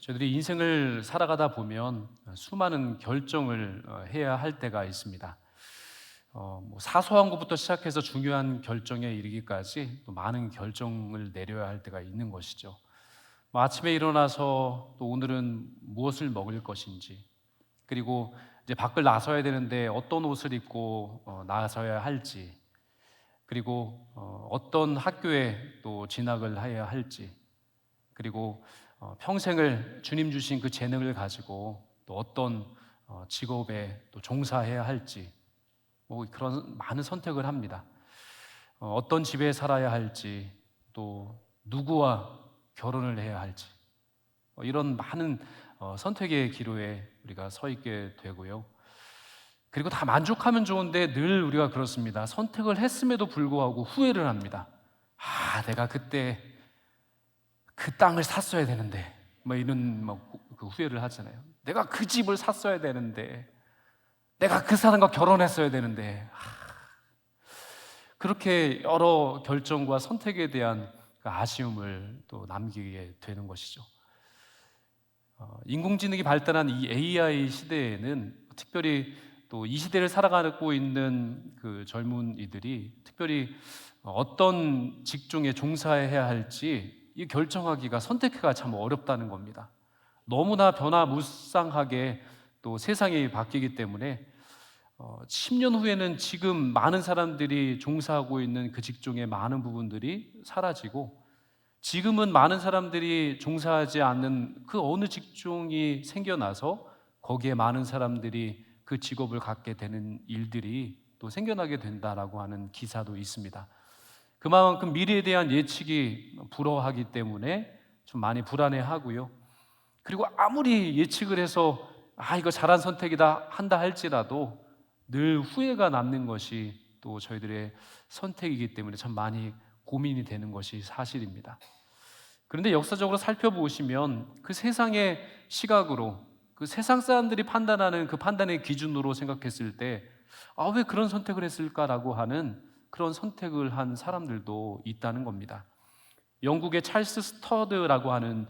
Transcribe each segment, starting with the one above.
저희들이 인생을 살아가다 보면 수많은 결정을 해야 할 때가 있습니다. 사소한 것부터 시작해서 중요한 결정에 이르기까지 또 많은 결정을 내려야 할 때가 있는 것이죠. 아침에 일어나서 또 오늘은 무엇을 먹을 것인지, 그리고 이제 밖을 나서야 되는데 어떤 옷을 입고 나서야 할지, 그리고 어떤 학교에 또 진학을 해야 할지, 그리고 평생을 주님 주신 그 재능을 가지고 또 어떤 직업에 또 종사해야 할지, 그런 많은 선택을 합니다. 어떤 집에 살아야 할지, 또 누구와 결혼을 해야 할지, 이런 많은 선택의 기로에 우리가 서 있게 되고요. 그리고 다 만족하면 좋은데 늘 우리가 그렇습니다. 선택을 했음에도 불구하고 후회를 합니다. 내가 그때 그 땅을 샀어야 되는데, 이런 그 후회를 하잖아요. 내가 그 집을 샀어야 되는데, 내가 그 사람과 결혼했어야 되는데. 그렇게 여러 결정과 선택에 대한 그 아쉬움을 또 남기게 되는 것이죠. 인공지능이 발달한 이 AI 시대에는 특별히 또 이 시대를 살아가고 있는 그 젊은이들이 특별히 어떤 직종에 종사해야 할지 이 결정하기가, 선택하기가 참 어렵다는 겁니다. 너무나 변화무쌍하게 또 세상이 바뀌기 때문에 10년 후에는 지금 많은 사람들이 종사하고 있는 그 직종의 많은 부분들이 사라지고, 지금은 많은 사람들이 종사하지 않는 그 어느 직종이 생겨나서 거기에 많은 사람들이 그 직업을 갖게 되는 일들이 또 생겨나게 된다라고 하는 기사도 있습니다. 그만큼 미래에 대한 예측이 불허하기 때문에 좀 많이 불안해하고요. 그리고 아무리 예측을 해서 이거 잘한 선택이다 한다 할지라도 늘 후회가 남는 것이 또 저희들의 선택이기 때문에 참 많이 고민이 되는 것이 사실입니다. 그런데 역사적으로 살펴보시면 그 세상의 시각으로, 그 세상 사람들이 판단하는 그 판단의 기준으로 생각했을 때 왜 그런 선택을 했을까라고 하는 그런 선택을 한 사람들도 있다는 겁니다. 영국의 찰스 스터드라고 하는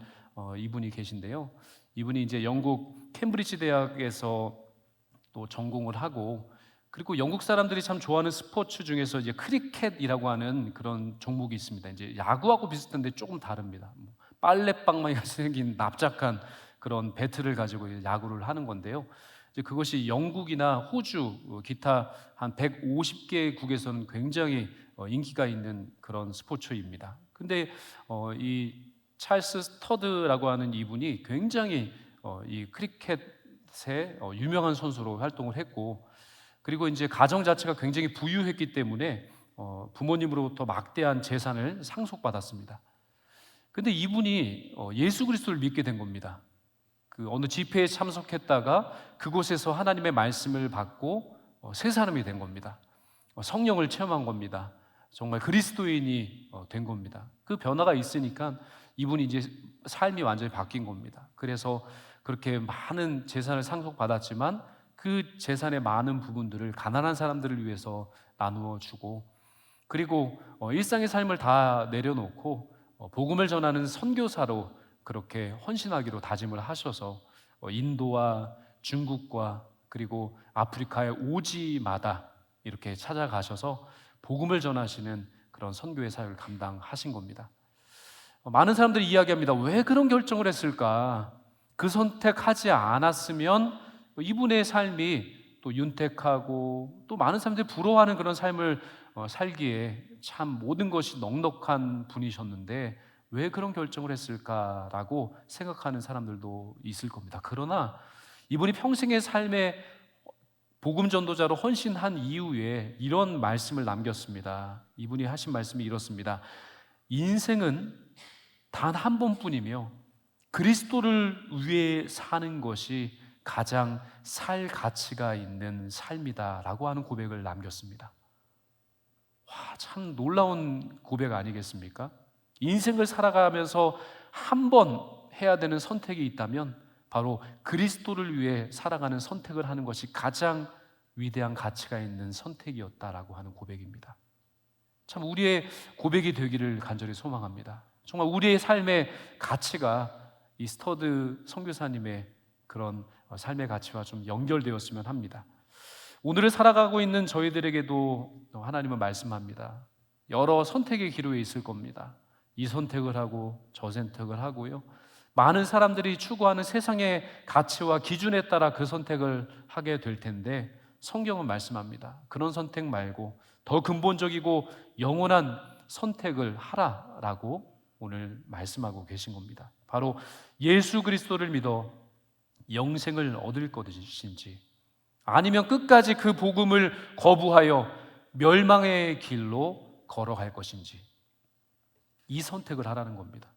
이분이 계신데요. 이분이 이제 영국 캠브리지 대학에서 또 전공을 하고, 그리고 영국 사람들이 참 좋아하는 스포츠 중에서 이제 크리켓이라고 하는 그런 종목이 있습니다. 이제 야구하고 비슷한데 조금 다릅니다. 빨래방망이 같이 생긴 납작한 그런 배트를 가지고 이제 야구를 하는 건데요. 이제 그것이 영국이나 호주, 기타 한 150개국에서는 굉장히 인기가 있는 그런 스포츠입니다. 근데 이 찰스 스터드라고 하는 이분이 굉장히 이 크리켓의 유명한 선수로 활동을 했고, 그리고 이제 가정 자체가 굉장히 부유했기 때문에 부모님으로부터 막대한 재산을 상속받았습니다. 근데 이분이 예수 그리스도를 믿게 된 겁니다. 그 어느 집회에 참석했다가 그곳에서 하나님의 말씀을 받고 새 사람이 된 겁니다. 성령을 체험한 겁니다. 정말 그리스도인이 된 겁니다. 그 변화가 있으니까 이분이 이제 삶이 완전히 바뀐 겁니다. 그래서 그렇게 많은 재산을 상속받았지만 그 재산의 많은 부분들을 가난한 사람들을 위해서 나누어 주고, 그리고 일상의 삶을 다 내려놓고 복음을 전하는 선교사로 그렇게 헌신하기로 다짐을 하셔서 인도와 중국과 그리고 아프리카의 오지마다 이렇게 찾아가셔서 복음을 전하시는 그런 선교의 사역을 감당하신 겁니다. 많은 사람들이 이야기합니다. 왜 그런 결정을 했을까? 그 선택하지 않았으면 이분의 삶이 또 윤택하고 또 많은 사람들이 부러워하는 그런 삶을 살기에 참 모든 것이 넉넉한 분이셨는데 왜 그런 결정을 했을까라고 생각하는 사람들도 있을 겁니다. 그러나 이분이 평생의 삶에 복음 전도자로 헌신한 이후에 이런 말씀을 남겼습니다. 이분이 하신 말씀이 이렇습니다. 인생은 단 한 번뿐이며 그리스도를 위해 사는 것이 가장 살 가치가 있는 삶이다라고 하는 고백을 남겼습니다. 참 놀라운 고백 아니겠습니까? 인생을 살아가면서 한 번 해야 되는 선택이 있다면 바로 그리스도를 위해 살아가는 선택을 하는 것이 가장 위대한 가치가 있는 선택이었다라고 하는 고백입니다. 참 우리의 고백이 되기를 간절히 소망합니다. 정말 우리의 삶의 가치가 이 스터드 선교사님의 그런 삶의 가치와 좀 연결되었으면 합니다. 오늘을 살아가고 있는 저희들에게도 하나님은 말씀합니다. 여러 선택의 기로에 있을 겁니다. 이 선택을 하고 저 선택을 하고요. 많은 사람들이 추구하는 세상의 가치와 기준에 따라 그 선택을 하게 될 텐데, 성경은 말씀합니다. 그런 선택 말고 더 근본적이고 영원한 선택을 하라라고 오늘 말씀하고 계신 겁니다. 바로 예수 그리스도를 믿어 영생을 얻을 것인지, 아니면 끝까지 그 복음을 거부하여 멸망의 길로 걸어갈 것인지, 이 선택을 하라는 겁니다.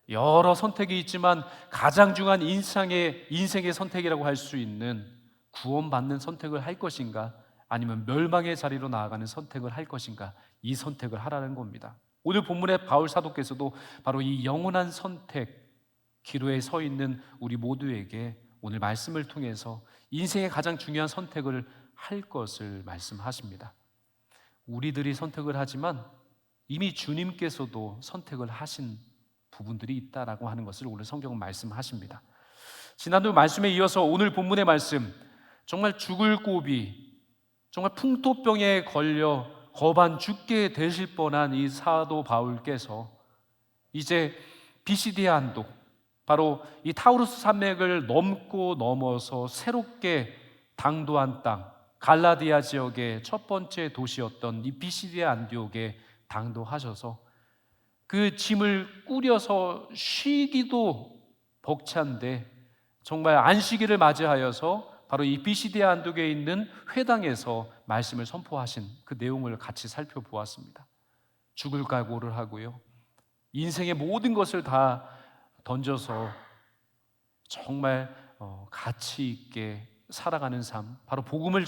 여러 선택이 있지만 가장 중요한 인생의 선택이라고 할 수 있는 구원받는 선택을 할 것인가, 아니면 멸망의 자리로 나아가는 선택을 할 것인가, 이 선택을 하라는 겁니다. 오늘 본문의 바울 사도께서도 바로 이 영원한 선택 기로에 서 있는 우리 모두에게 오늘 말씀을 통해서 인생의 가장 중요한 선택을 할 것을 말씀하십니다. 우리들이 선택을 하지만 이미 주님께서도 선택을 하신 부분들이 있다라고 하는 것을 오늘 성경은 말씀하십니다. 지난주 말씀에 이어서 오늘 본문의 말씀, 정말 죽을 고비, 정말 풍토병에 걸려 거반 죽게 되실 뻔한 이 사도 바울께서 이제 비시디아 안독, 바로 이 타우루스 산맥을 넘어서 새롭게 당도한 땅, 갈라디아 지역의 첫 번째 도시였던 이 비시디아 안디옥에 당도하셔서 그 짐을 꾸려서 쉬기도 벅찬데 정말 안식일을 맞이하여서 바로 이 비시디아 안독에 있는 회당에서 말씀을 선포하신 그 내용을 같이 살펴보았습니다. 죽을 각오를 하고요, 인생의 모든 것을 다 던져서 정말 가치 있게 살아가는 삶, 바로 복음을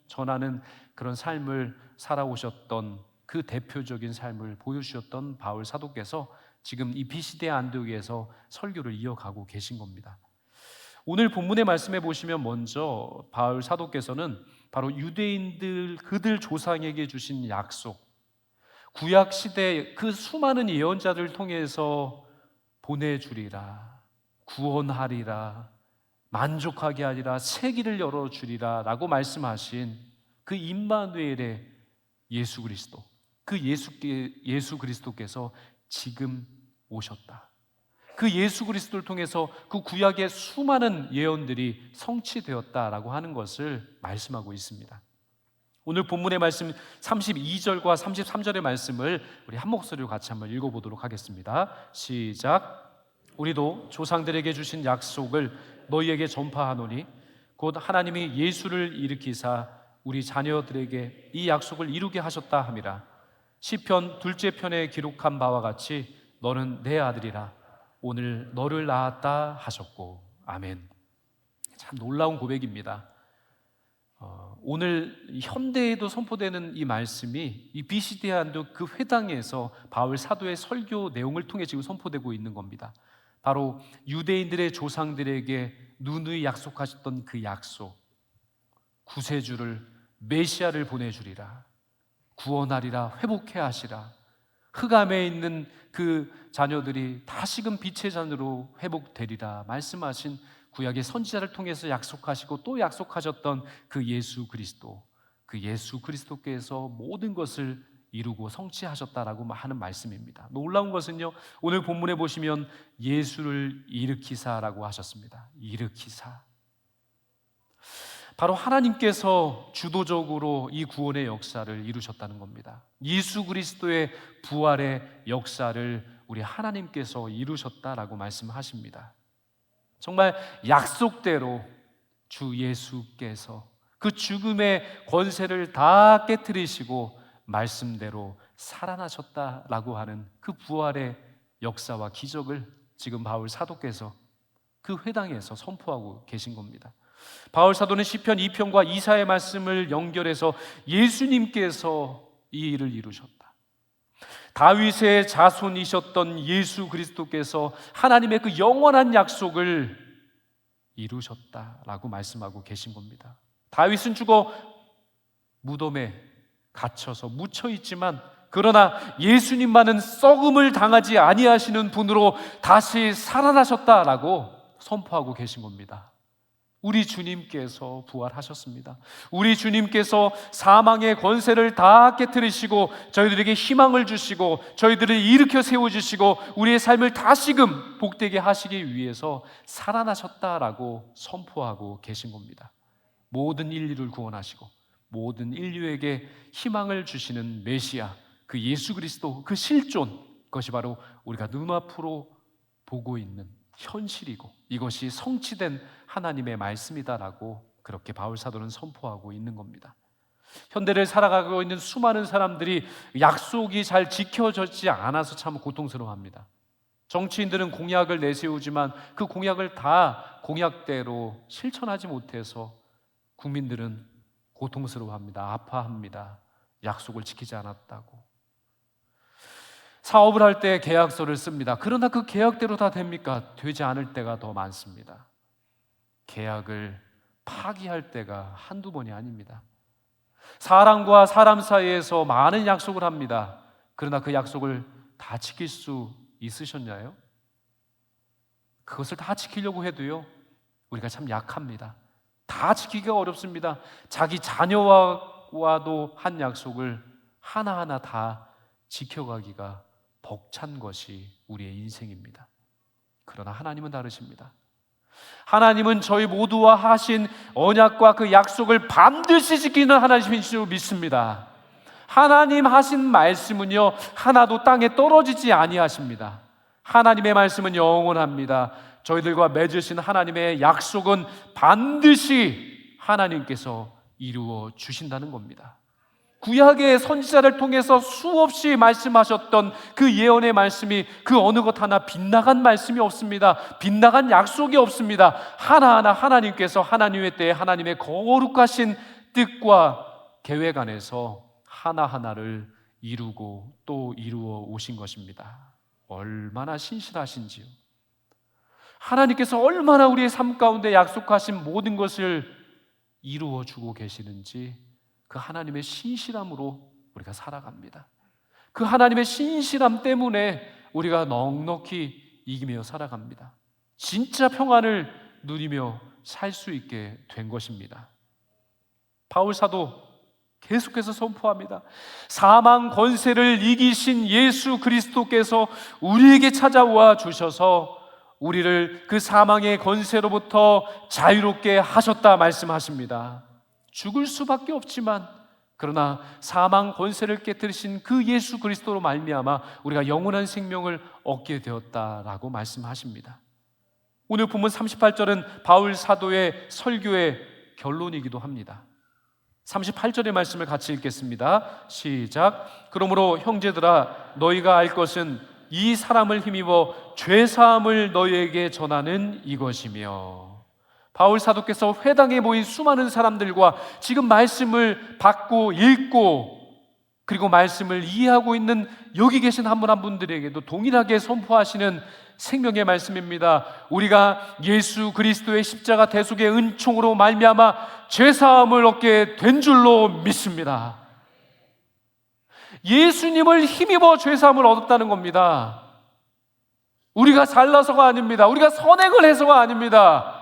전하는 그런 삶을 살아오셨던 그 대표적인 삶을 보여주셨던 바울 사도께서 지금 이 비시디아 안디옥에서 설교를 이어가고 계신 겁니다. 오늘 본문의 말씀에 보시면 먼저 바울 사도께서는 바로 유대인들 그들 조상에게 주신 약속, 구약 시대 그 수많은 예언자들을 통해서 보내주리라, 구원하리라, 만족하게 하리라, 새 길을 열어주리라 라고 말씀하신 그 임마누엘의 예수 그리스도, 그 예수 그리스도께서 지금 오셨다. 그 예수 그리스도를 통해서 그 구약의 수많은 예언들이 성취되었다라고 하는 것을 말씀하고 있습니다. 오늘 본문의 말씀 32절과 33절의 말씀을 우리 한 목소리로 같이 한번 읽어보도록 하겠습니다. 시작. 우리도 조상들에게 주신 약속을 너희에게 전파하노니 곧 하나님이 예수를 일으키사 우리 자녀들에게 이 약속을 이루게 하셨다 함이라. 시편 둘째 편에 기록한 바와 같이 너는 내 아들이라 오늘 너를 낳았다 하셨고. 아멘. 참 놀라운 고백입니다. 오늘 현대에도 선포되는 이 말씀이 이 비시디아 안독 그 회당에서 바울 사도의 설교 내용을 통해 지금 선포되고 있는 겁니다. 바로 유대인들의 조상들에게 누누이 약속하셨던 그 약속, 구세주를, 메시아를 보내주리라, 구원하리라, 회복해 하시라, 흑암에 있는 그 자녀들이 다시금 빛의 자녀로 회복되리라 말씀하신 구약의 선지자를 통해서 약속하시고 또 약속하셨던 그 예수 그리스도, 그 예수 그리스도께서 모든 것을 이루고 성취하셨다라고 하는 말씀입니다. 놀라운 것은요, 오늘 본문에 보시면 예수를 일으키사라고 하셨습니다. 일으키사. 바로 하나님께서 주도적으로 이 구원의 역사를 이루셨다는 겁니다. 예수 그리스도의 부활의 역사를 우리 하나님께서 이루셨다라고 말씀하십니다. 정말 약속대로 주 예수께서 그 죽음의 권세를 다 깨트리시고 말씀대로 살아나셨다라고 하는 그 부활의 역사와 기적을 지금 바울 사도께서 그 회당에서 선포하고 계신 겁니다. 바울 사도는 시편 2편과 이사야의 말씀을 연결해서 예수님께서 이 일을 이루셨다, 다윗의 자손이셨던 예수 그리스도께서 하나님의 그 영원한 약속을 이루셨다라고 말씀하고 계신 겁니다. 다윗은 죽어 무덤에 갇혀서 묻혀 있지만 그러나 예수님만은 썩음을 당하지 아니하시는 분으로 다시 살아나셨다라고 선포하고 계신 겁니다. 우리 주님께서 부활하셨습니다. 우리 주님께서 사망의 권세를 다 깨뜨리시고 저희들에게 희망을 주시고 저희들을 일으켜 세워주시고 우리의 삶을 다시금 복되게 하시기 위해서 살아나셨다라고 선포하고 계신 겁니다. 모든 인류를 구원하시고 모든 인류에게 희망을 주시는 메시아, 그 예수 그리스도, 그 실존, 그것이 바로 우리가 눈앞으로 보고 있는 현실이고 이것이 성취된 하나님의 말씀이다라고 그렇게 바울 사도는 선포하고 있는 겁니다. 현대를 살아가고 있는 수많은 사람들이 약속이 잘 지켜지지 않아서 참 고통스러워합니다. 정치인들은 공약을 내세우지만 그 공약을 다 공약대로 실천하지 못해서 국민들은 고통스러워합니다. 아파합니다. 약속을 지키지 않았다고. 사업을 할 때 계약서를 씁니다. 그러나 그 계약대로 다 됩니까? 되지 않을 때가 더 많습니다. 계약을 파기할 때가 한두 번이 아닙니다. 사람과 사람 사이에서 많은 약속을 합니다. 그러나 그 약속을 다 지킬 수 있으셨나요? 그것을 다 지키려고 해도요, 우리가 참 약합니다. 다 지키기가 어렵습니다. 자기 자녀와도 한 약속을 하나하나 다 지켜가기가 벅찬 것이 우리의 인생입니다. 그러나 하나님은 다르십니다. 하나님은 저희 모두와 하신 언약과 그 약속을 반드시 지키는 하나님이신 줄 믿습니다. 하나님 하신 말씀은요, 하나도 땅에 떨어지지 아니하십니다. 하나님의 말씀은 영원합니다. 저희들과 맺으신 하나님의 약속은 반드시 하나님께서 이루어 주신다는 겁니다. 구약의 선지자를 통해서 수없이 말씀하셨던 그 예언의 말씀이 그 어느 것 하나 빗나간 말씀이 없습니다. 빗나간 약속이 없습니다. 하나하나 하나님께서 하나님의 때에 하나님의 거룩하신 뜻과 계획 안에서 하나하나를 이루고 또 이루어 오신 것입니다. 얼마나 신실하신지요. 하나님께서 얼마나 우리의 삶 가운데 약속하신 모든 것을 이루어 주고 계시는지 그 하나님의 신실함으로 우리가 살아갑니다. 그 하나님의 신실함 때문에 우리가 넉넉히 이기며 살아갑니다. 진짜 평안을 누리며 살 수 있게 된 것입니다. 바울 사도 계속해서 선포합니다. 사망 권세를 이기신 예수 그리스도께서 우리에게 찾아와 주셔서 우리를 그 사망의 권세로부터 자유롭게 하셨다 말씀하십니다. 죽을 수밖에 없지만 그러나 사망 권세를 깨뜨리신 그 예수 그리스도로 말미암아 우리가 영원한 생명을 얻게 되었다라고 말씀하십니다. 오늘 본문 38절은 바울 사도의 설교의 결론이기도 합니다. 38절의 말씀을 같이 읽겠습니다. 시작. 그러므로 형제들아 너희가 알 것은 이 사람을 힘입어 죄사함을 너희에게 전하는 이것이며. 바울 사도께서 회당에 모인 수많은 사람들과 지금 말씀을 받고 읽고 그리고 말씀을 이해하고 있는 여기 계신 한 분 한 분들에게도 동일하게 선포하시는 생명의 말씀입니다. 우리가 예수 그리스도의 십자가 대속의 은총으로 말미암아 죄사함을 얻게 된 줄로 믿습니다. 예수님을 힘입어 죄사함을 얻었다는 겁니다. 우리가 잘나서가 아닙니다. 우리가 선행을 해서가 아닙니다.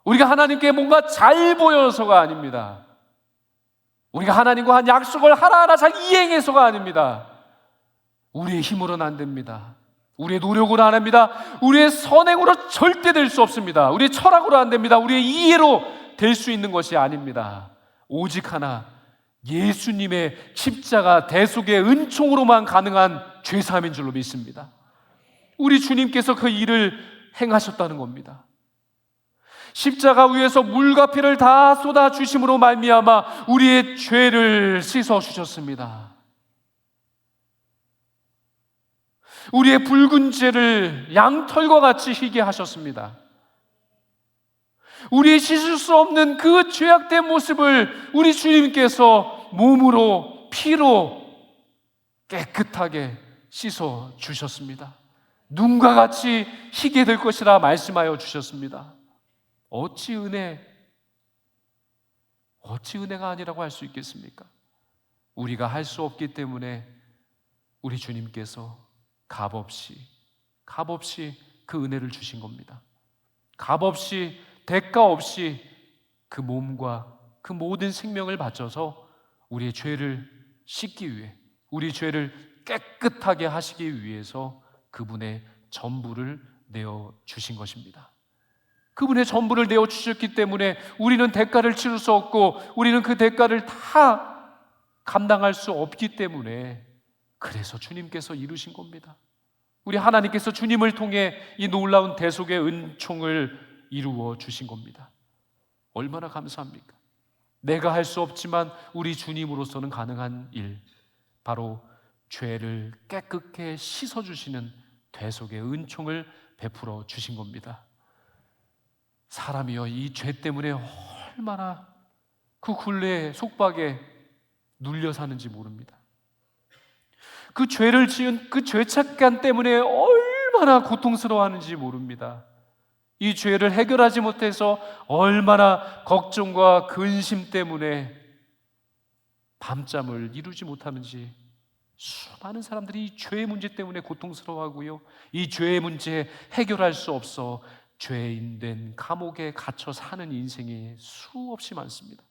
우리가 하나님께 뭔가 잘 보여서가 아닙니다. 우리가 하나님과 한 약속을 하나하나 잘 이행해서가 아닙니다. 우리의 힘으로는 안 됩니다. 우리의 노력으로 안 합니다. 우리의 선행으로 절대 될 수 없습니다. 우리의 철학으로 안 됩니다. 우리의 이해로 될 수 있는 것이 아닙니다. 오직 하나 예수님의 십자가 대속의 은총으로만 가능한 죄사함인 줄로 믿습니다. 우리 주님께서 그 일을 행하셨다는 겁니다. 십자가 위에서 물과 피를 다 쏟아 주심으로 말미암아 우리의 죄를 씻어 주셨습니다. 우리의 붉은 죄를 양털과 같이 희게 하셨습니다. 우리의 씻을 수 없는 그 죄악된 모습을 우리 주님께서 몸으로 피로 깨끗하게 씻어 주셨습니다. 눈과 같이 희게 될 것이라 말씀하여 주셨습니다. 어찌 은혜가 아니라고 할 수 있겠습니까? 우리가 할 수 없기 때문에 우리 주님께서 값없이 그 은혜를 주신 겁니다. 값없이, 대가 없이 그 몸과 그 모든 생명을 바쳐서 우리의 죄를 씻기 위해, 우리 죄를 깨끗하게 하시기 위해서 그분의 전부를 내어주신 것입니다. 그분의 전부를 내어주셨기 때문에 우리는 대가를 치를 수 없고, 우리는 그 대가를 다 감당할 수 없기 때문에, 그래서 주님께서 이루신 겁니다. 우리 하나님께서 주님을 통해 이 놀라운 대속의 은총을 이루어 주신 겁니다. 얼마나 감사합니까? 내가 할 수 없지만 우리 주님으로서는 가능한 일, 바로 죄를 깨끗게 씻어주시는 대속의 은총을 베풀어 주신 겁니다. 사람이여, 이 죄 때문에 얼마나 그 굴레 속박에 눌려 사는지 모릅니다. 그 죄를 지은 그 죄책감 때문에 얼마나 고통스러워하는지 모릅니다. 이 죄를 해결하지 못해서 얼마나 걱정과 근심 때문에 밤잠을 이루지 못하는지, 수많은 사람들이 이 죄의 문제 때문에 고통스러워하고요, 이 죄의 문제 해결할 수 없어 죄인 된 감옥에 갇혀 사는 인생이 수없이 많습니다.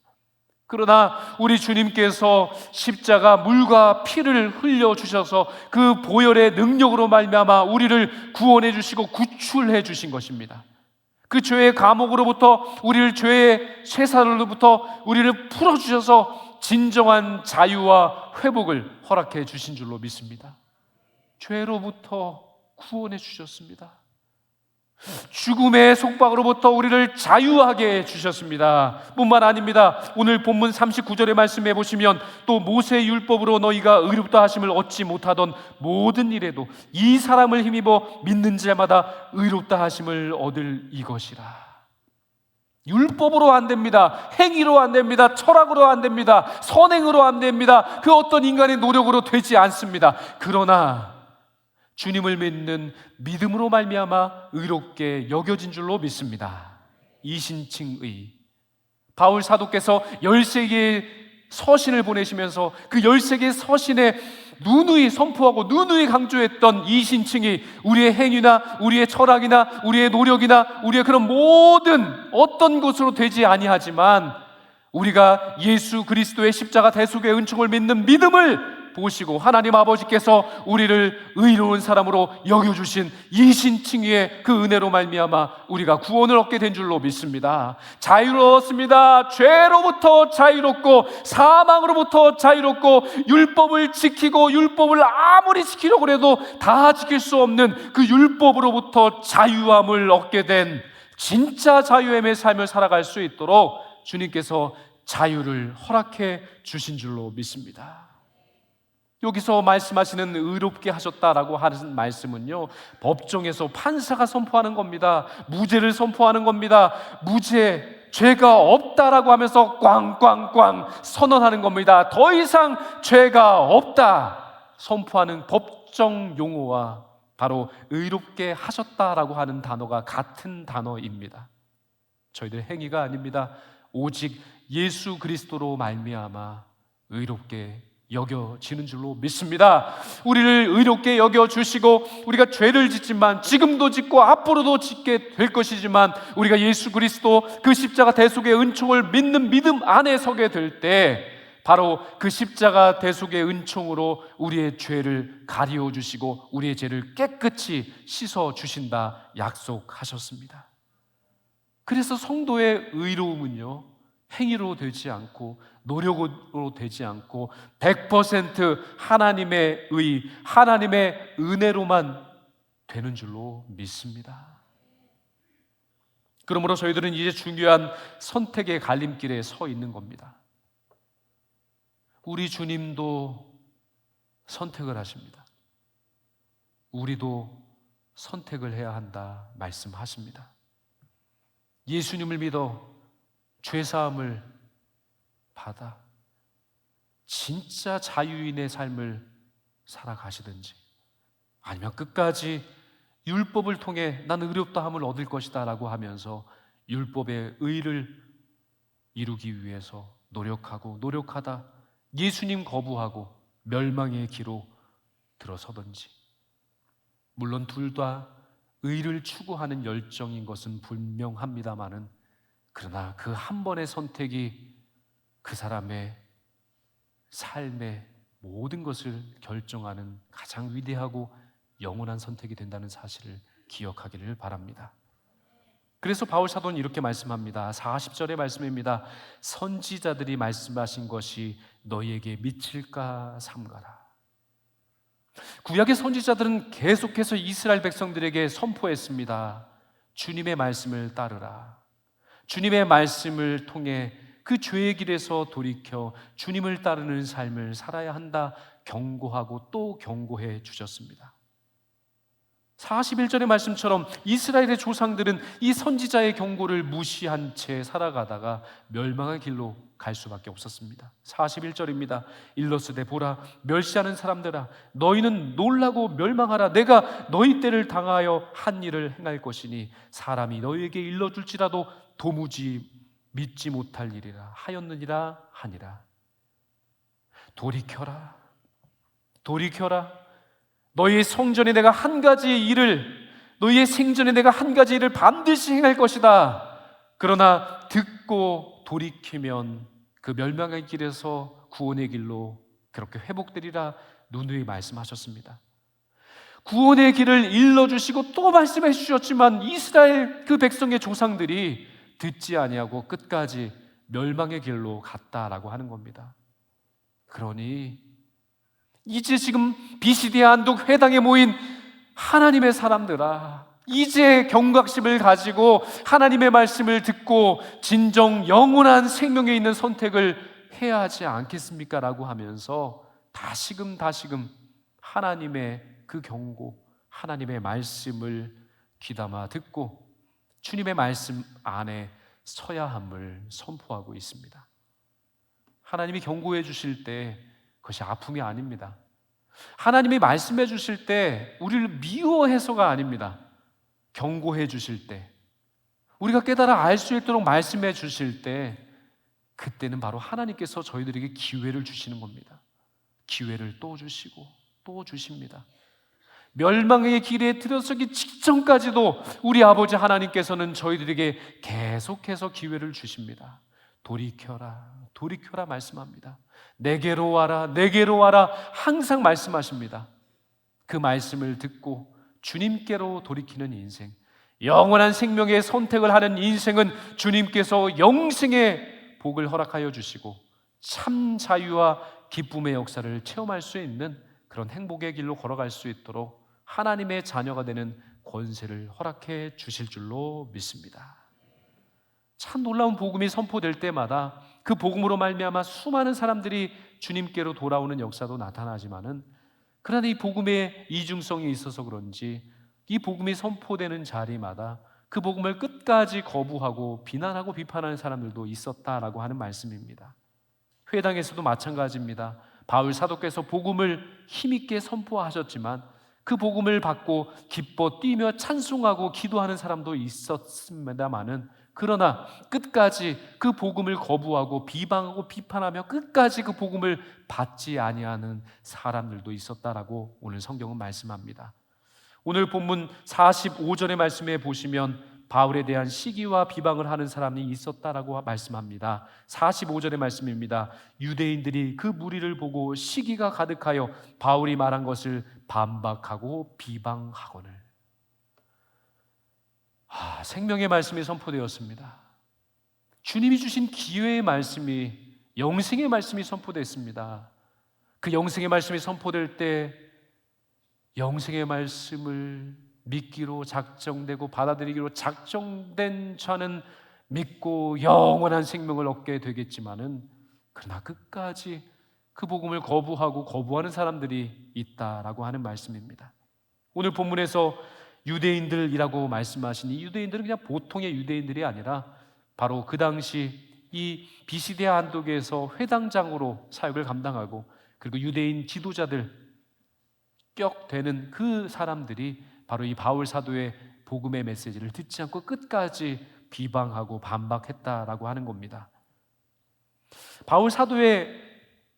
그러나 우리 주님께서 십자가 물과 피를 흘려주셔서 그 보혈의 능력으로 말미암아 우리를 구원해 주시고 구출해 주신 것입니다. 그 죄의 감옥으로부터, 우리를 죄의 쇠사로부터 우리를 풀어주셔서 진정한 자유와 회복을 허락해 주신 줄로 믿습니다. 죄로부터 구원해 주셨습니다. 죽음의 속박으로부터 우리를 자유하게 해주셨습니다. 뿐만 아닙니다. 오늘 본문 39절의 말씀해 보시면, 또 모세의 율법으로 너희가 의롭다 하심을 얻지 못하던 모든 일에도 이 사람을 힘입어 믿는 자마다 의롭다 하심을 얻을 이것이라. 율법으로 안 됩니다. 행위로 안 됩니다. 철학으로 안 됩니다. 선행으로 안 됩니다. 그 어떤 인간의 노력으로 되지 않습니다. 그러나 주님을 믿는 믿음으로 말미암아 의롭게 여겨진 줄로 믿습니다. 이신칭의, 바울 사도께서 13개의 서신을 보내시면서 그 13개의 서신에 누누이 선포하고 누누이 강조했던 이신칭이 우리의 행위나 우리의 철학이나 우리의 노력이나 우리의 그런 모든 어떤 것으로 되지 아니하지만, 우리가 예수 그리스도의 십자가 대속의 은총을 믿는 믿음을 보시고 하나님 아버지께서 우리를 의로운 사람으로 여겨주신 이신칭의의 그 은혜로 말미암아 우리가 구원을 얻게 된 줄로 믿습니다. 자유로웠습니다. 죄로부터 자유롭고 사망으로부터 자유롭고, 율법을 지키고 율법을 아무리 지키려고 해도 다 지킬 수 없는 그 율법으로부터 자유함을 얻게 된 진짜 자유함의 삶을 살아갈 수 있도록 주님께서 자유를 허락해 주신 줄로 믿습니다. 여기서 말씀하시는 의롭게 하셨다라고 하는 말씀은요, 법정에서 판사가 선포하는 겁니다. 무죄를 선포하는 겁니다. 무죄, 죄가 없다라고 하면서 꽝꽝꽝 선언하는 겁니다. 더 이상 죄가 없다 선포하는 법정 용어와 바로 의롭게 하셨다라고 하는 단어가 같은 단어입니다. 저희들 행위가 아닙니다. 오직 예수 그리스도로 말미암아 의롭게 여겨지는 줄로 믿습니다. 우리를 의롭게 여겨주시고, 우리가 죄를 짓지만 지금도 짓고 앞으로도 짓게 될 것이지만, 우리가 예수 그리스도 그 십자가 대속의 은총을 믿는 믿음 안에 서게 될 때, 바로 그 십자가 대속의 은총으로 우리의 죄를 가리워 주시고 우리의 죄를 깨끗이 씻어 주신다 약속하셨습니다. 그래서 성도의 의로움은요, 행위로 되지 않고 노력으로 되지 않고 100% 하나님의 의, 하나님의 은혜로만 되는 줄로 믿습니다. 그러므로 저희들은 이제 중요한 선택의 갈림길에 서 있는 겁니다. 우리 주님도 선택을 하십니다. 우리도 선택을 해야 한다 말씀하십니다. 예수님을 믿어 죄사함을 받아 진짜 자유인의 삶을 살아가시든지, 아니면 끝까지 율법을 통해 나는 의롭다함을 얻을 것이다 라고 하면서 율법의 의를 이루기 위해서 노력하다 예수님 거부하고 멸망의 길로 들어서든지. 물론 둘 다 의를 추구하는 열정인 것은 분명합니다마는, 그러나 그 한 번의 선택이 그 사람의 삶의 모든 것을 결정하는 가장 위대하고 영원한 선택이 된다는 사실을 기억하기를 바랍니다. 그래서 바울 사도는 이렇게 말씀합니다. 40절의 말씀입니다. 선지자들이 말씀하신 것이 너희에게 미칠까 삼가라. 구약의 선지자들은 계속해서 이스라엘 백성들에게 선포했습니다. 주님의 말씀을 따르라. 주님의 말씀을 통해 그 죄의 길에서 돌이켜 주님을 따르는 삶을 살아야 한다 경고하고 또 경고해 주셨습니다. 41절의 말씀처럼 이스라엘의 조상들은 이 선지자의 경고를 무시한 채 살아가다가 멸망의 길로 갈 수밖에 없었습니다. 41절입니다. 일러스되 보라, 멸시하는 사람들아, 너희는 놀라고 멸망하라. 내가 너희 때를 당하여 한 일을 행할 것이니 사람이 너희에게 일러줄지라도 도무지 믿지 못할 일이라 하였느니라 하니라. 돌이켜라, 돌이켜라. 너희의 성전에 내가 한 가지의 일을, 너희의 생전에 내가 한 가지 일을 반드시 행할 것이다. 그러나 듣고 돌이키면 그 멸망의 길에서 구원의 길로 그렇게 회복되리라 누누이 말씀하셨습니다. 구원의 길을 일러주시고 또 말씀해 주셨지만 이스라엘 그 백성의 조상들이 듣지 아니하고 끝까지 멸망의 길로 갔다라고 하는 겁니다. 그러니 이제 지금 비시디아 안독 회당에 모인 하나님의 사람들아, 이제 경각심을 가지고 하나님의 말씀을 듣고 진정 영원한 생명에 있는 선택을 해야 하지 않겠습니까? 라고 하면서 다시금 하나님의 그 경고, 하나님의 말씀을 귀담아 듣고 주님의 말씀 안에 서야 함을 선포하고 있습니다. 하나님이 경고해 주실 때 그것이 아픔이 아닙니다. 하나님이 말씀해 주실 때 우리를 미워해서가 아닙니다. 경고해 주실 때, 우리가 깨달아 알 수 있도록 말씀해 주실 때, 그때는 바로 하나님께서 저희들에게 기회를 주시는 겁니다. 기회를 또 주시고 또 주십니다. 멸망의 길에 들어서기 직전까지도 우리 아버지 하나님께서는 저희들에게 계속해서 기회를 주십니다. 돌이켜라, 돌이켜라 말씀합니다. 내게로 와라, 내게로 와라 항상 말씀하십니다. 그 말씀을 듣고 주님께로 돌이키는 인생, 영원한 생명의 선택을 하는 인생은 주님께서 영생의 복을 허락하여 주시고 참 자유와 기쁨의 역사를 체험할 수 있는 그런 행복의 길로 걸어갈 수 있도록 하나님의 자녀가 되는 권세를 허락해 주실 줄로 믿습니다. 참 놀라운 복음이 선포될 때마다 그 복음으로 말미암아 수많은 사람들이 주님께로 돌아오는 역사도 나타나지만은, 그러나 이 복음의 이중성이 있어서 그런지 이 복음이 선포되는 자리마다 그 복음을 끝까지 거부하고 비난하고 비판하는 사람들도 있었다라고 하는 말씀입니다. 회당에서도 마찬가지입니다. 바울 사도께서 복음을 힘있게 선포하셨지만 그 복음을 받고 기뻐 뛰며 찬송하고 기도하는 사람도 있었습니다마는, 그러나 끝까지 그 복음을 거부하고 비방하고 비판하며 끝까지 그 복음을 받지 아니하는 사람들도 있었다라고 오늘 성경은 말씀합니다. 오늘 본문 45절의 말씀에 보시면 바울에 대한 시기와 비방을 하는 사람이 있었다라고 말씀합니다. 45절의 말씀입니다. 유대인들이 그 무리를 보고 시기가 가득하여 바울이 말한 것을 반박하고 비방하거늘. 생명의 말씀이 선포되었습니다. 주님이 주신 기회의 말씀이, 영생의 말씀이 선포됐습니다. 그 영생의 말씀이 선포될 때 영생의 말씀을 믿기로 작정되고 받아들이기로 작정된 자는 믿고 영원한 생명을 얻게 되겠지만은, 그러나 끝까지 그 복음을 거부하는 사람들이 있다라고 하는 말씀입니다. 오늘 본문에서 유대인들이라고 말씀하신 이 유대인들은 그냥 보통의 유대인들이 아니라 바로 그 당시 이 비시디아 안독에서 회당장으로 사역을 감당하고, 그리고 유대인 지도자들 격 되는 그 사람들이 바로 이 바울 사도의 복음의 메시지를 듣지 않고 끝까지 비방하고 반박했다라고 하는 겁니다. 바울 사도의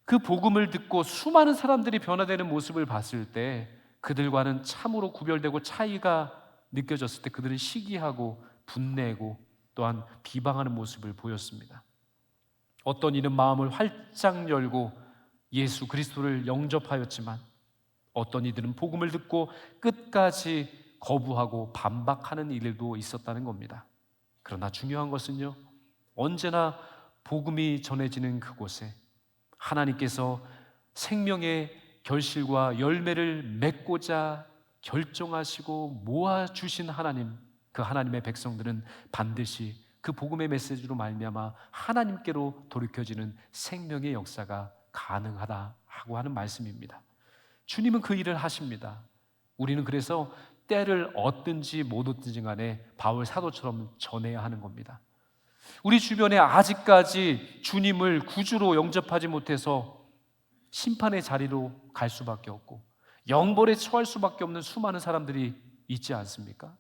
그 복음을 듣고 수많은 사람들이 변화되는 모습을 봤을 때 그들과는 참으로 구별되고 차이가 느껴졌을 때 그들은 시기하고 분내고 또한 비방하는 모습을 보였습니다. 어떤 이는 마음을 활짝 열고 예수 그리스도를 영접하였지만 어떤 이들은 복음을 듣고 끝까지 거부하고 반박하는 일들도 있었다는 겁니다. 그러나 중요한 것은요, 언제나 복음이 전해지는 그곳에 하나님께서 생명의 결실과 열매를 맺고자 결정하시고 모아주신 하나님, 그 하나님의 백성들은 반드시 그 복음의 메시지로 말미암아 하나님께로 돌이켜지는 생명의 역사가 가능하다고 하는 말씀입니다. 주님은 그 일을 하십니다. 우리는 그래서 때를 얻든지 못 얻든지 간에 바울 사도처럼 전해야 하는 겁니다. 우리 주변에 아직까지 주님을 구주로 영접하지 못해서 심판의 자리로 갈 수밖에 없고 영벌에 처할 수밖에 없는 수많은 사람들이 있지 않습니까?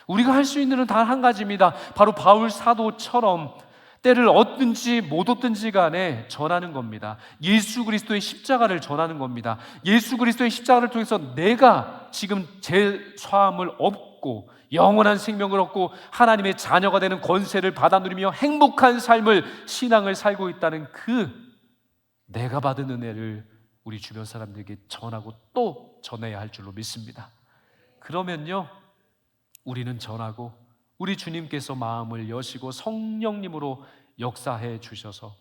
우리가 할 수 있는 건 단 한 가지입니다. 바로 바울 사도처럼 때를 얻든지 못 얻든지 간에 전하는 겁니다. 예수 그리스도의 십자가를 전하는 겁니다. 예수 그리스도의 십자가를 통해서 내가 지금 제 사함을 얻고 영원한 생명을 얻고 하나님의 자녀가 되는 권세를 받아 누리며 행복한 삶을, 신앙을 살고 있다는 그 내가 받은 은혜를 우리 주변 사람들에게 전하고 또 전해야 할 줄로 믿습니다. 그러면요, 우리는 전하고 우리 주님께서 마음을 여시고 성령님으로 역사해 주셔서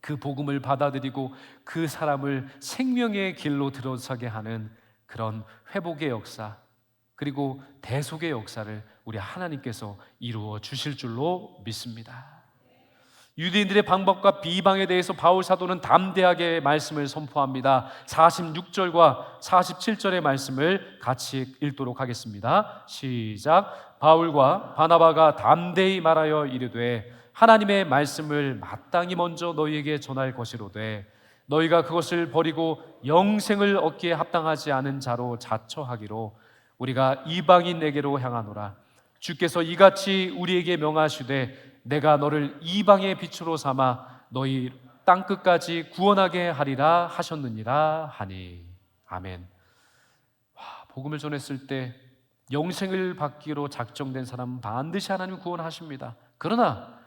그 복음을 받아들이고 그 사람을 생명의 길로 들어서게 하는 그런 회복의 역사, 그리고 대속의 역사를 우리 하나님께서 이루어 주실 줄로 믿습니다. 유대인들의 방법과 비방에 대해서 바울 사도는 담대하게 말씀을 선포합니다. 46절과 47절의 말씀을 같이 읽도록 하겠습니다. 시작. 바울과 바나바가 담대히 말하여 이르되 하나님의 말씀을 마땅히 먼저 너희에게 전할 것이로되 너희가 그것을 버리고 영생을 얻기에 합당하지 않은 자로 자처하기로 우리가 이방인에게로 향하노라. 주께서 이같이 우리에게 명하시되 내가 너를 이방의 빛으로 삼아 너희 땅끝까지 구원하게 하리라 하셨느니라 하니. 아멘. 복음을 전했을 때 영생을 받기로 작정된 사람은 반드시 하나님 구원하십니다. 그러나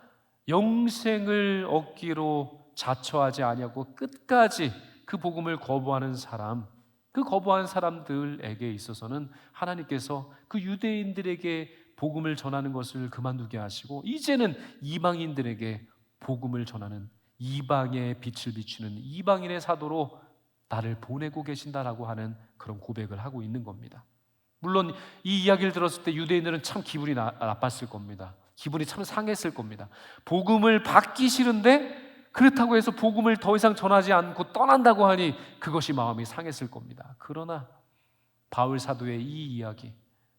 영생을 얻기로 자처하지 아니하고 끝까지 그 복음을 거부하는 사람, 그 거부한 사람들에게 있어서는 하나님께서 그 유대인들에게 복음을 전하는 것을 그만두게 하시고 이제는 이방인들에게 복음을 전하는 이방의 빛을 비추는 이방인의 사도로 나를 보내고 계신다라고 하는 그런 고백을 하고 있는 겁니다. 물론 이 이야기를 들었을 때 유대인들은 참 기분이 나빴을 겁니다. 기분이 참 상했을 겁니다. 복음을 받기 싫은데 그렇다고 해서 복음을 더 이상 전하지 않고 떠난다고 하니 그것이 마음이 상했을 겁니다. 그러나 바울 사도의 이 이야기,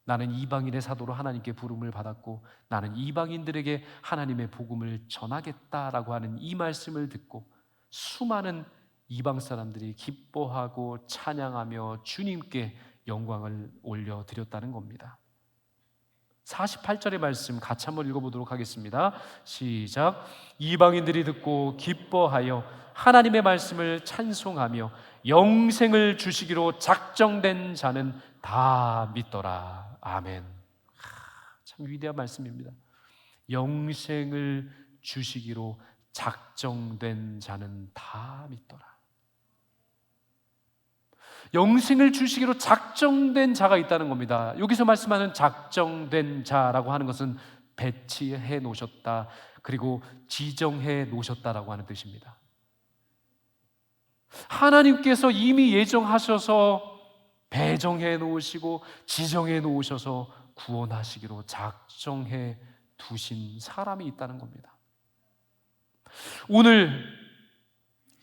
나는 이방인의 사도로 하나님께 부름을 받았고 나는 이방인들에게 하나님의 복음을 전하겠다라고 하는 이 말씀을 듣고 수많은 이방 사람들이 기뻐하고 찬양하며 주님께 영광을 올려드렸다는 겁니다. 48절의 말씀 같이 한번 읽어보도록 하겠습니다. 시작. 이방인들이 듣고 기뻐하여 하나님의 말씀을 찬송하며 영생을 주시기로 작정된 자는 다 믿더라. 아멘. 참 위대한 말씀입니다. 영생을 주시기로 작정된 자는 다 믿더라. 영생을 주시기로 작정된 자가 있다는 겁니다. 여기서 말씀하는 작정된 자라고 하는 것은 배치해 놓으셨다, 그리고 지정해 놓으셨다라고 하는 뜻입니다. 하나님께서 이미 예정하셔서 배정해 놓으시고 지정해 놓으셔서 구원하시기로 작정해 두신 사람이 있다는 겁니다. 오늘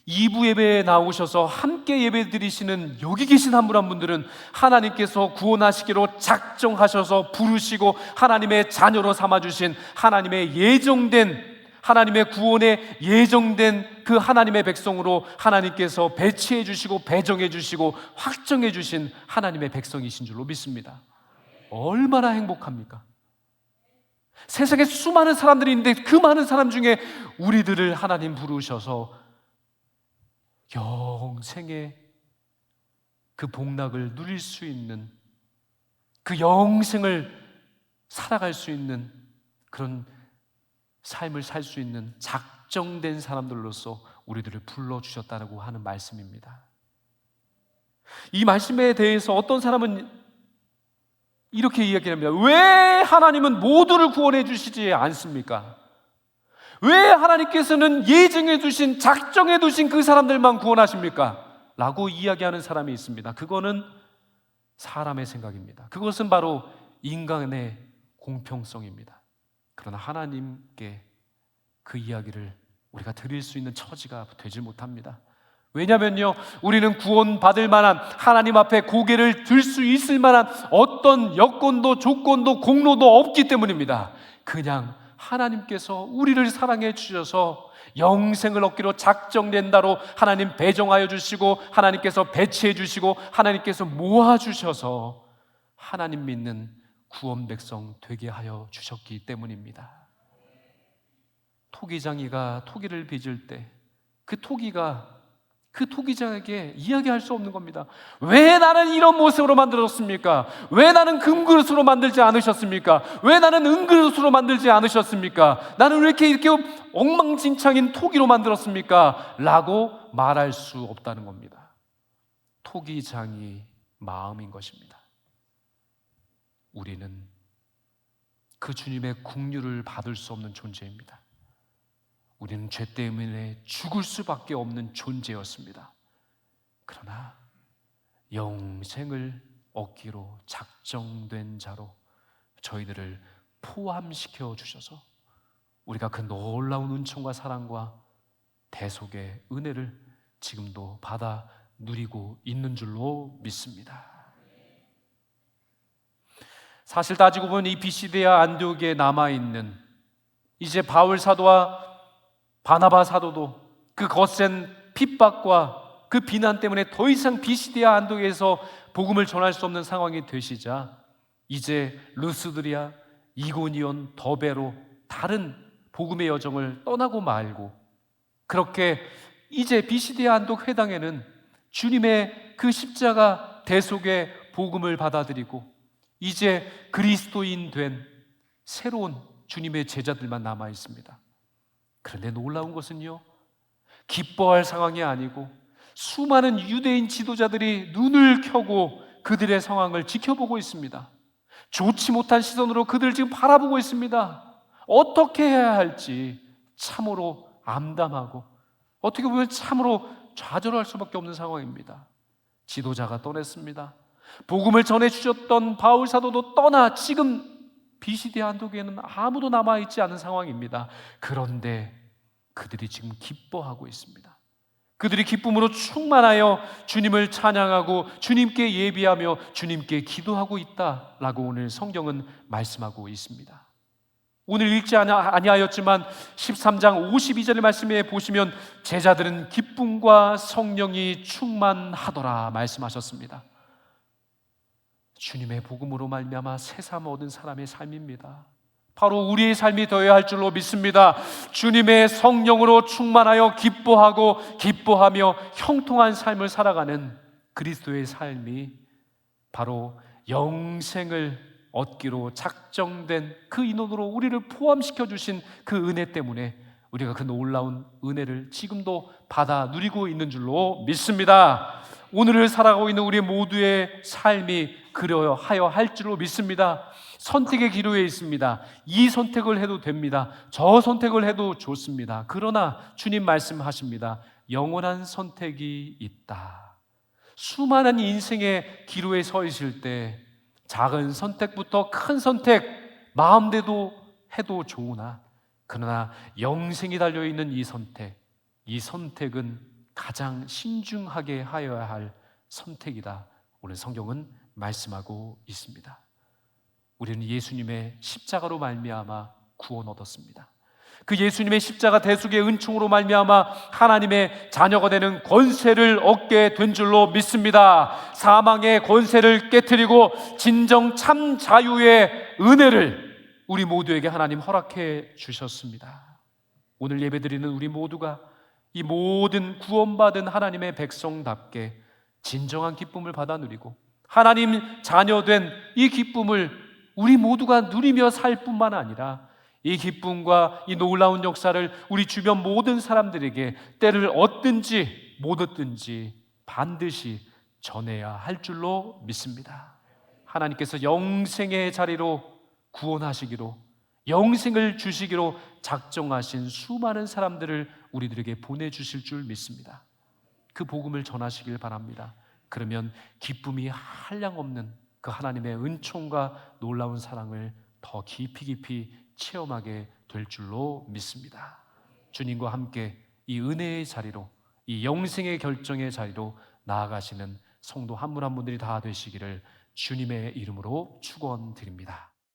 2부 예배에 나오셔서 함께 예배 드리시는 여기 계신 한 분 한 분들은 하나님께서 구원하시기로 작정하셔서 부르시고 하나님의 자녀로 삼아주신 하나님의 예정된, 하나님의 구원에 예정된 그 하나님의 백성으로 하나님께서 배치해 주시고 배정해 주시고 확정해 주신 하나님의 백성이신 줄로 믿습니다. 얼마나 행복합니까? 세상에 수많은 사람들이 있는데 그 많은 사람 중에 우리들을 하나님 부르셔서 영생의 그 복락을 누릴 수 있는, 그 영생을 살아갈 수 있는 그런 삶을 살 수 있는 작정된 사람들로서 우리들을 불러주셨다고 하는 말씀입니다. 이 말씀에 대해서 어떤 사람은 이렇게 이야기합니다. 왜 하나님은 모두를 구원해 주시지 않습니까? 왜 하나님께서는 예정해 두신, 작정해 두신 그 사람들만 구원하십니까? 라고 이야기하는 사람이 있습니다. 그거는 사람의 생각입니다. 그것은 바로 인간의 공평성입니다. 그러나 하나님께 그 이야기를 우리가 드릴 수 있는 처지가 되지 못합니다. 왜냐면요, 우리는 구원받을 만한, 하나님 앞에 고개를 들 수 있을 만한 어떤 여건도 조건도 공로도 없기 때문입니다. 그냥 하나님께서 우리를 사랑해 주셔서 영생을 얻기로 작정된 다로 하나님 배정하여 주시고, 하나님께서 배치해 주시고, 하나님께서 모아 주셔서 하나님 믿는 구원 백성 되게 하여 주셨기 때문입니다. 토기장이가 토기를 빚을 때 그 토기가 그 토기장에게 이야기할 수 없는 겁니다. 왜 나는 이런 모습으로 만들었습니까? 왜 나는 금그릇으로 만들지 않으셨습니까? 왜 나는 은그릇으로 만들지 않으셨습니까? 나는 왜 이렇게 엉망진창인 토기로 만들었습니까? 라고 말할 수 없다는 겁니다. 토기장이 마음인 것입니다. 우리는 그 주님의 긍휼을 받을 수 없는 존재입니다. 우리는 죄 때문에 죽을 수밖에 없는 존재였습니다. 그러나 영생을 얻기로 작정된 자로 저희들을 포함시켜 주셔서 우리가 그 놀라운 은총과 사랑과 대속의 은혜를 지금도 받아 누리고 있는 줄로 믿습니다. 사실 따지고 보면 이 비시디아 안디옥에 남아있는 이제 바울 사도와 바나바 사도도 그 거센 핍박과 그 비난 때문에 더 이상 비시디아 안디옥에서 복음을 전할 수 없는 상황이 되시자 이제 루스드리아, 이고니온, 더베로 다른 복음의 여정을 떠나고 말고, 그렇게 이제 비시디아 안디옥 회당에는 주님의 그 십자가 대속의 복음을 받아들이고 이제 그리스도인 된 새로운 주님의 제자들만 남아 있습니다. 그런데 놀라운 것은요, 기뻐할 상황이 아니고 수많은 유대인 지도자들이 눈을 켜고 그들의 상황을 지켜보고 있습니다. 좋지 못한 시선으로 그들을 지금 바라보고 있습니다. 어떻게 해야 할지 참으로 암담하고 어떻게 보면 참으로 좌절할 수밖에 없는 상황입니다. 지도자가 떠났습니다. 복음을 전해주셨던 바울 사도도 떠나 지금 비시디아 안디옥에는 아무도 남아있지 않은 상황입니다. 그런데 그들이 지금 기뻐하고 있습니다. 그들이 기쁨으로 충만하여 주님을 찬양하고 주님께 예비하며 주님께 기도하고 있다라고 오늘 성경은 말씀하고 있습니다. 오늘 읽지 아니하였지만 13장 52절의 말씀에 보시면 제자들은 기쁨과 성령이 충만하더라 말씀하셨습니다. 주님의 복음으로 말미암아 새삼 얻은 사람의 삶입니다. 바로 우리의 삶이 되어야 할 줄로 믿습니다. 주님의 성령으로 충만하여 기뻐하며 형통한 삶을 살아가는 그리스도의 삶이 바로 영생을 얻기로 작정된 그 인원으로 우리를 포함시켜 주신 그 은혜 때문에 우리가 그 놀라운 은혜를 지금도 받아 누리고 있는 줄로 믿습니다. 오늘을 살아가고 있는 우리 모두의 삶이 그러하여 할 줄로 믿습니다. 선택의 기로에 있습니다. 이 선택을 해도 됩니다. 저 선택을 해도 좋습니다. 그러나 주님 말씀하십니다. 영원한 선택이 있다. 수많은 인생의 기로에 서 있을 때 작은 선택부터 큰 선택 마음대로 해도 좋으나 그러나 영생이 달려있는 이 선택은 가장 신중하게 하여야 할 선택이다. 오늘 성경은 말씀하고 있습니다. 우리는 예수님의 십자가로 말미암아 구원 얻었습니다. 그 예수님의 십자가 대속의 은총으로 말미암아 하나님의 자녀가 되는 권세를 얻게 된 줄로 믿습니다. 사망의 권세를 깨트리고 진정 참 자유의 은혜를 우리 모두에게 하나님 허락해 주셨습니다. 오늘 예배드리는 우리 모두가 이 모든 구원받은 하나님의 백성답게 진정한 기쁨을 받아 누리고 하나님 자녀된 이 기쁨을 우리 모두가 누리며 살 뿐만 아니라 이 기쁨과 이 놀라운 역사를 우리 주변 모든 사람들에게 때를 얻든지 못 얻든지 반드시 전해야 할 줄로 믿습니다. 하나님께서 영생의 자리로 구원하시기로, 영생을 주시기로 작정하신 수많은 사람들을 우리들에게 보내주실 줄 믿습니다. 그 복음을 전하시길 바랍니다. 그러면 기쁨이 한량없는 그 하나님의 은총과 놀라운 사랑을 더 깊이 체험하게 될 줄로 믿습니다. 주님과 함께 이 은혜의 자리로, 이 영생의 결정의 자리로 나아가시는 성도 한 분 한 분들이 다 되시기를 주님의 이름으로 축원드립니다.